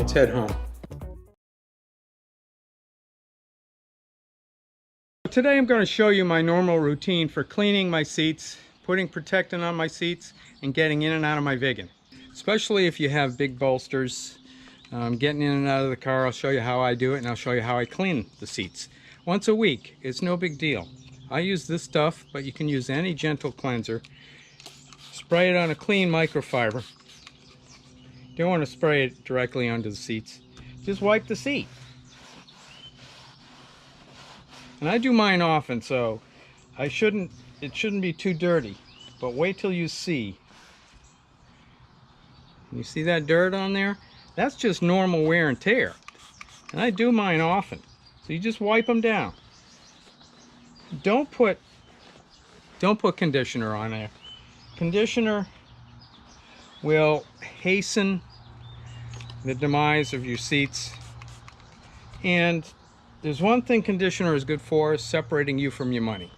let's head home. Today I'm going to show you my normal routine for cleaning my seats, putting Protectant on my seats, and getting in and out of my Viggen. Especially if you have big bolsters, getting in and out of the car, I'll show you how I do it, and I'll show you how I clean the seats. Once a week, it's no big deal. I use this stuff, but you can use any gentle cleanser. Spray it on a clean microfiber. You don't want to spray it directly onto the seats. Just wipe the seat. And I do mine often, so it shouldn't be too dirty. But wait till you see. You see that dirt on there? That's just normal wear and tear. And I do mine often. So you just wipe them down. Don't put conditioner on there. Conditioner will hasten the demise of your seats. And there's one thing conditioner is good for, is separating you from your money.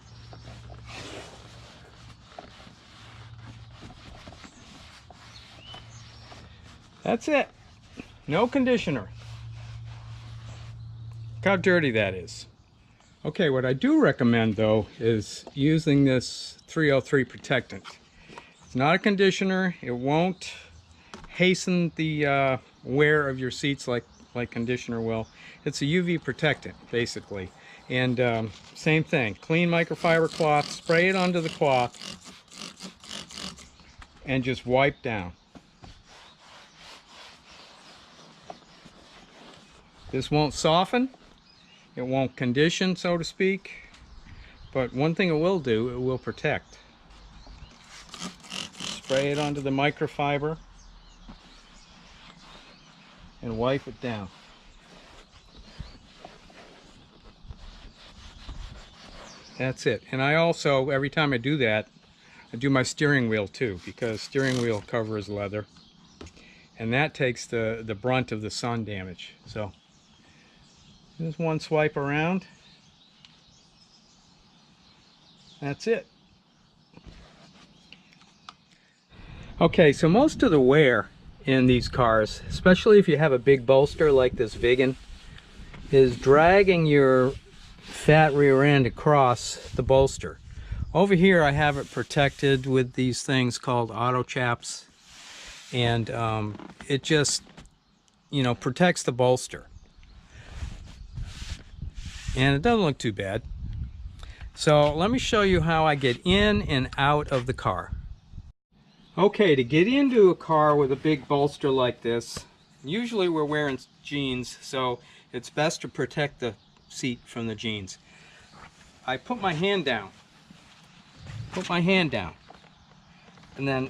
That's it. No conditioner. Look how dirty that is. Okay, what I do recommend though is using this 303 Protectant. It's not a conditioner. It won't hasten the wear of your seats like conditioner will. It's a UV protectant basically. And same thing, clean microfiber cloth, spray it onto the cloth and just wipe down. This won't soften, it won't condition, so to speak, but one thing it will do, it will protect. Spray it onto the microfiber and wipe it down. That's it. And I also, every time I do that, I do my steering wheel too, because steering wheel cover is leather, and that takes the brunt of the sun damage. So just one swipe around. That's it. Okay, so most of the wear in these cars, especially if you have a big bolster like this Viggen, is dragging your fat rear end across the bolster. Over here I have it protected with these things called auto chaps, and it just, you know, protects the bolster. And it doesn't look too bad. So let me show you how I get in and out of the car. Okay, to get into a car with a big bolster like this, usually we're wearing jeans, so it's best to protect the seat from the jeans. I put my hand down, and then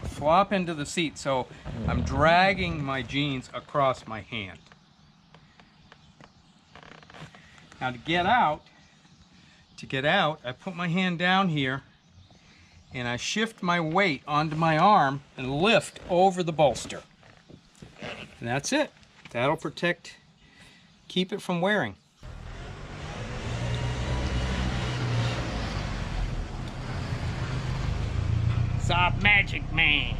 flop into the seat, so I'm dragging my jeans across my hand. Now to get out, I put my hand down here and I shift my weight onto my arm and lift over the bolster. And that's it. That'll protect, keep it from wearing. Saab Magic Man.